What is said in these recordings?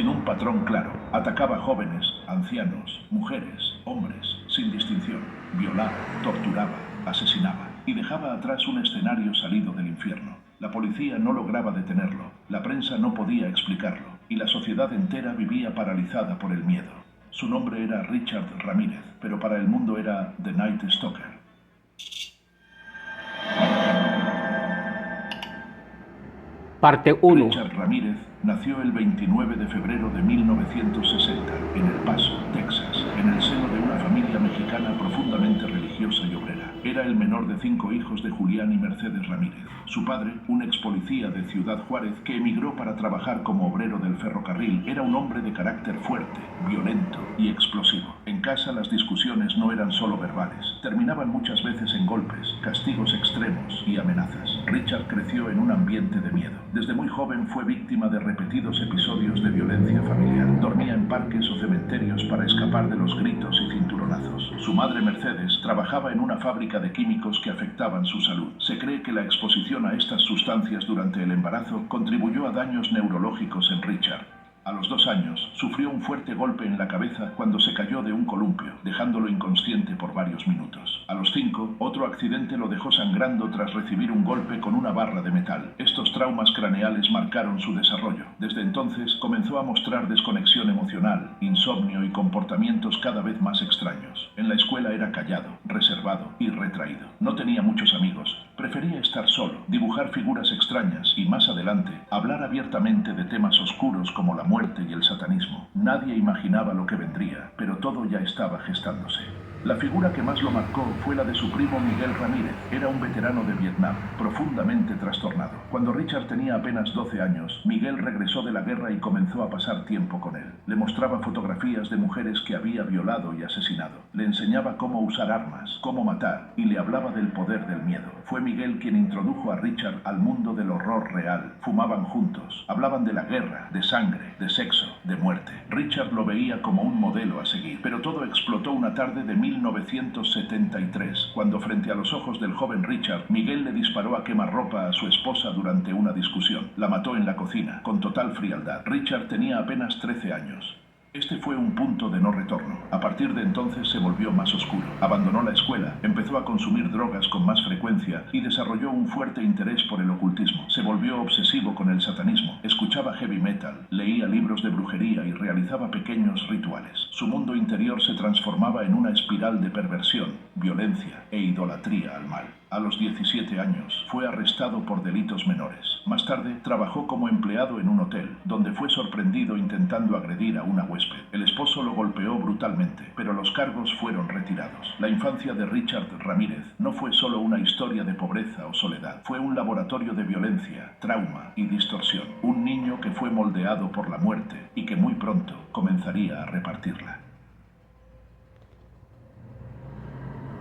sin un patrón claro. Atacaba jóvenes, ancianos, mujeres, hombres, sin distinción. Violaba, torturaba, asesinaba y dejaba atrás un escenario salido del infierno. La policía no lograba detenerlo, la prensa no podía explicarlo y la sociedad entera vivía paralizada por el miedo. Su nombre era Richard Ramírez, pero para el mundo era The Night Stalker. Parte 1. Richard Ramírez nació el 29 de febrero de 1960 en El Paso, Texas, en el seno de una familia mexicana profundamente religiosa y obrera. Era el menor de 5 hijos de Julián y Mercedes Ramírez. Su padre, un ex policía de Ciudad Juárez que emigró para trabajar como obrero del ferrocarril, era un hombre de carácter fuerte, violento y explosivo. En casa las discusiones no eran solo verbales, terminaban muchas veces en golpes, castigos extremos y amenazas. Richard creció en un ambiente de miedo. Desde muy joven fue víctima de repetidos episodios de violencia familiar. Dormía en parques o cementerios para escapar de los gritos y cinturonazos. Su madre Mercedes trabajaba en una fábrica de químicos que afectaban su salud. Se cree que la exposición a estas sustancias durante el embarazo contribuyó a daños neurológicos en Richard. A los 2 años, sufrió un fuerte golpe en la cabeza cuando se cayó de un columpio, dejándolo inconsciente por varios minutos. A los 5, otro accidente lo dejó sangrando tras recibir un golpe con una barra de metal. Estos traumas craneales marcaron su desarrollo. Desde entonces, comenzó a mostrar desconexión emocional, insomnio y comportamientos cada vez más extraños. En la escuela era callado, reservado y retraído. No tenía muchos amigos. Prefería estar solo, dibujar figuras extrañas y, más adelante, hablar abiertamente de temas oscuros como la muerte y el satanismo. Nadie imaginaba lo que vendría, pero todo ya estaba gestándose. La figura que más lo marcó fue la de su primo Miguel Ramírez. Era un veterano de Vietnam, profundamente trastornado. Cuando Richard tenía apenas 12 años, Miguel regresó de la guerra y comenzó a pasar tiempo con él. Le mostraba fotografías de mujeres que había violado y asesinado. Le enseñaba cómo usar armas, cómo matar, y le hablaba del poder del miedo. Fue Miguel quien introdujo a Richard al mundo del horror real. Fumaban juntos, hablaban de la guerra, de sangre, de sexo, de muerte. Richard lo veía como un modelo a seguir, pero todo explotó una tarde de 1973, cuando frente a los ojos del joven Richard, Miguel le disparó a quemarropa a su esposa durante una discusión. La mató en la cocina, con total frialdad. Richard tenía apenas 13 años. Este fue un punto de no retorno. A partir de entonces se volvió más oscuro. Abandonó la escuela, empezó a consumir drogas con más frecuencia y desarrolló un fuerte interés por el ocultismo. Se volvió obsesivo con el satanismo, escuchaba heavy metal, leía libros de brujería y realizaba pequeños rituales. Su mundo interior se transformaba en una espiral de perversión, violencia e idolatría al mal. A los 17 años, fue arrestado por delitos menores. Más tarde, trabajó como empleado en un hotel, donde fue sorprendido intentando agredir a una huésped. El esposo lo golpeó brutalmente, pero los cargos fueron retirados. La infancia de Richard Ramírez no fue solo una historia de pobreza o soledad. Fue un laboratorio de violencia, trauma y distorsión. Un niño que fue moldeado por la muerte y que muy pronto comenzaría a repartirla.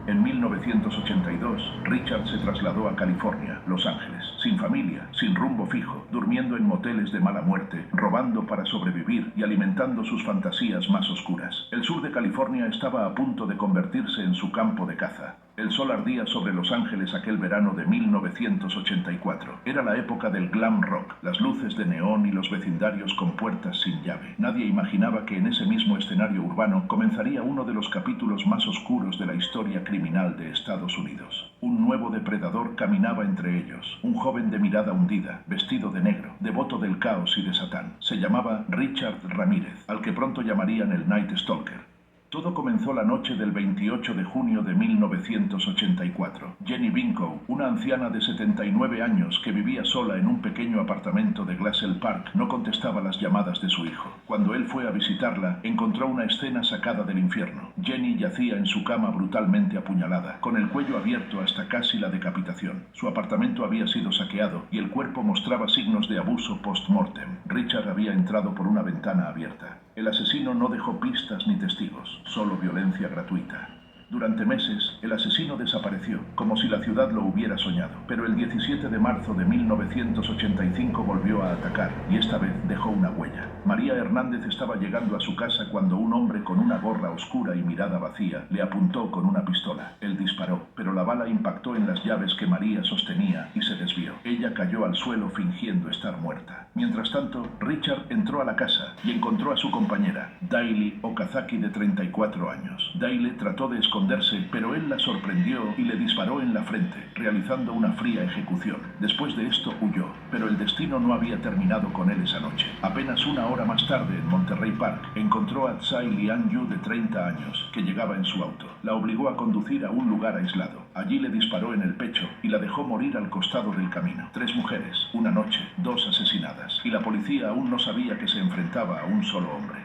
En 1982, Richard se trasladó a California, Los Ángeles, sin familia, sin rumbo fijo, durmiendo en moteles de mala muerte, robando para sobrevivir y alimentando sus fantasías más oscuras. El sur de California estaba a punto de convertirse en su campo de caza. El sol ardía sobre Los Ángeles aquel verano de 1984. Era la época del glam rock, las luces de neón y los vecindarios con puertas sin llave. Nadie imaginaba que en ese mismo escenario urbano comenzaría uno de los capítulos más oscuros de la historia criminal de Estados Unidos. Un nuevo depredador caminaba entre ellos, un joven de mirada hundida, vestido de negro, devoto del caos y de Satán. Se llamaba Richard Ramírez, al que pronto llamarían el Night Stalker. Todo comenzó la noche del 28 de junio de 1984. Jenny Binkow, una anciana de 79 años que vivía sola en un pequeño apartamento de Glassell Park, no contestaba las llamadas de su hijo. Cuando él fue a visitarla, encontró una escena sacada del infierno. Jenny yacía en su cama brutalmente apuñalada, con el cuello abierto hasta casi la decapitación. Su apartamento había sido saqueado y el cuerpo mostraba signos de abuso post-mortem. Richard había entrado por una ventana abierta. El asesino no dejó pistas ni testigos, solo violencia gratuita. Durante meses, el asesino desapareció, como si la ciudad lo hubiera soñado. Pero el 17 de marzo de 1985 volvió a atacar, y esta vez dejó una huella. María Hernández estaba llegando a su casa cuando un hombre con una gorra oscura y mirada vacía le apuntó con una pistola. Él disparó, pero la bala impactó en las llaves que María sostenía y se desvió. Ella cayó al suelo fingiendo estar muerta. Mientras tanto, Richard entró a la casa y encontró a su compañera, Daily Okazaki, de 34 años. Daily trató de esconderse, pero él la sorprendió y le disparó en la frente, realizando una fría ejecución. Después de esto huyó, pero el destino no había terminado con él esa noche. Apenas una hora más tarde, en Monterrey Park, encontró a Tsai Lian Yu, de 30 años, que llegaba en su auto. La obligó a conducir a un lugar aislado. Allí le disparó en el pecho y la dejó morir al costado del camino. 3 mujeres, una noche, 2 asesinadas, y la policía aún no sabía que se enfrentaba a un solo hombre.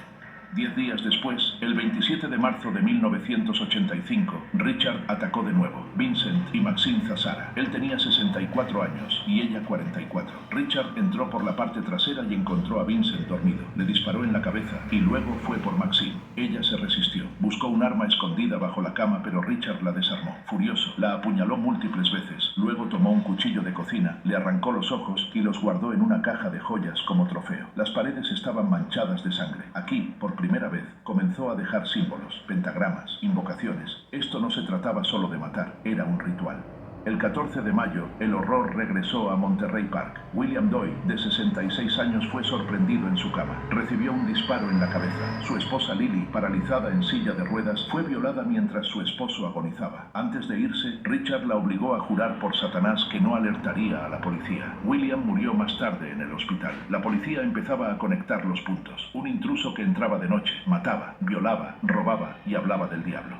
10 días después, el 27 de marzo de 1985, Richard atacó de nuevo. Vincent y Maxine Zasara. Él tenía 64 años y ella 44. Richard entró por la parte trasera y encontró a Vincent dormido. Le disparó en la cabeza y luego fue por Maxine. Ella se resistió. Buscó un arma escondida bajo la cama, pero Richard la desarmó. Furioso, la apuñaló múltiples veces. Luego tomó un cuchillo de cocina, le arrancó los ojos y los guardó en una caja de joyas como trofeo. Las paredes estaban manchadas de sangre. Aquí, por primera vez, comenzó a dejar símbolos, pentagramas, invocaciones. Esto no se trataba solo de matar, era un ritual. El 14 de mayo, el horror regresó a Monterrey Park. William Doyle, de 66 años, fue sorprendido en su cama. Recibió un disparo en la cabeza. Su esposa Lily, paralizada en silla de ruedas, fue violada mientras su esposo agonizaba. Antes de irse, Richard la obligó a jurar por Satanás que no alertaría a la policía. William murió más tarde en el hospital. La policía empezaba a conectar los puntos. Un intruso que entraba de noche, mataba, violaba, robaba y hablaba del diablo.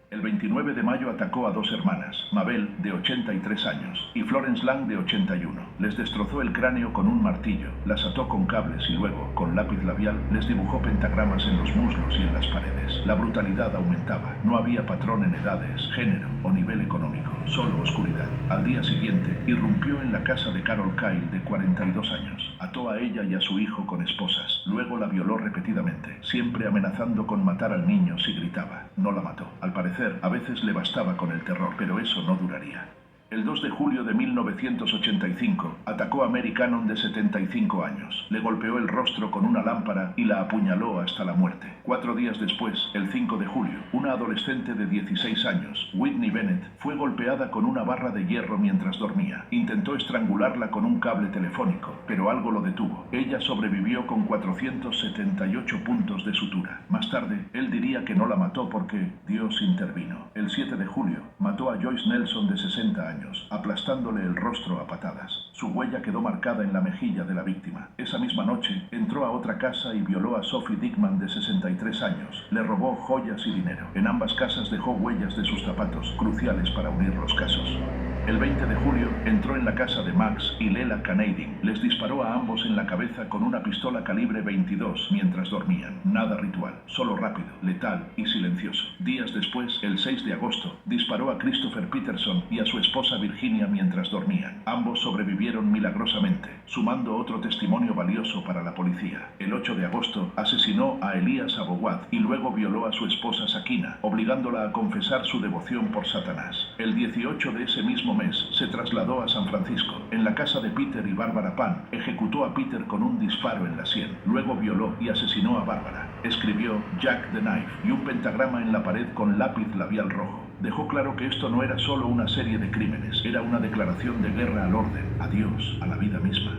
El 29 de mayo atacó a 2 hermanas, Mabel, de 83 años, y Florence Lang, de 81. Les destrozó el cráneo con un martillo, las ató con cables y luego, con lápiz labial, les dibujó pentagramas en los muslos y en las paredes. La brutalidad aumentaba. No había patrón en edades, género o nivel económico, solo oscuridad. Al día siguiente, irrumpió en la casa de Carol Kyle, de 42 años. Ató a ella y a su hijo con esposas. Luego la violó repetidamente, siempre amenazando con matar al niño si gritaba. No la mató. Al parecer, a veces le bastaba con el terror, pero eso no duraría. El 2 de julio de 1985, atacó a Mary Cannon, de 75 años. Le golpeó el rostro con una lámpara y la apuñaló hasta la muerte. 4 días después, el 5 de julio, una adolescente de 16 años, Whitney Bennett, fue golpeada con una barra de hierro mientras dormía. Intentó estrangularla con un cable telefónico, pero algo lo detuvo. Ella sobrevivió con 478 puntos de sutura. Más tarde, él diría que no la mató porque Dios intervino. El 7 de julio, mató a Joyce Nelson, de 60 años, aplastándole el rostro a patadas. Su huella quedó marcada en la mejilla de la víctima. Esa misma noche, entró a otra casa y violó a Sophie Dickman, de 63 años. Le robó joyas y dinero. En ambas casas dejó huellas de sus zapatos, cruciales para unir los casos. El 20 de julio, entró en la casa de Max y Lela Canading. Les disparó a ambos en la cabeza con una pistola calibre 22 mientras dormían. Nada ritual, solo rápido, letal y silencioso. Días después, el 6 de agosto, disparó a Christopher Peterson y a su esposa Virginia mientras dormían. Ambos sobrevivieron milagrosamente, sumando otro testimonio valioso para la policía. El 8 de agosto, asesinó a Elías Abowad y luego violó a su esposa Sakina, obligándola a confesar su devoción por Satanás. El 18 de ese mismo mes, se trasladó a San Francisco. En la casa de Peter y Barbara Pan, ejecutó a Peter con un disparo en la sien. Luego violó y asesinó a Barbara. Escribió Jack the Knife y un pentagrama en la pared con lápiz labial rojo. Dejó claro que esto no era solo una serie de crímenes, era una declaración de guerra al orden, a Dios, a la vida misma.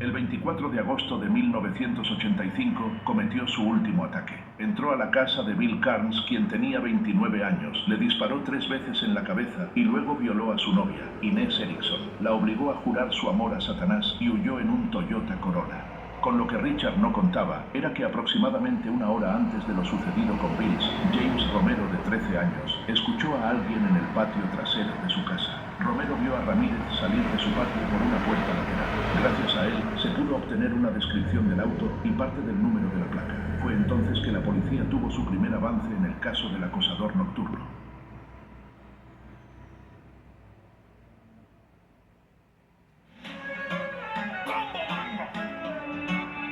El 24 de agosto de 1985 cometió su último ataque. Entró a la casa de Bill Carnes, quien tenía 29 años, le disparó 3 veces en la cabeza y luego violó a su novia, Inés Erickson. La obligó a jurar su amor a Satanás y huyó en un Toyota Corolla. Con lo que Richard no contaba era que aproximadamente una hora antes de lo sucedido con Bills, James Romero, de 13 años, escuchó a alguien en el patio trasero de su casa. Romero vio a Ramírez salir de su patio por una puerta lateral. Gracias a él, se pudo obtener una descripción del auto y parte del número de la placa. Fue entonces que la policía tuvo su primer avance en el caso del acosador nocturno.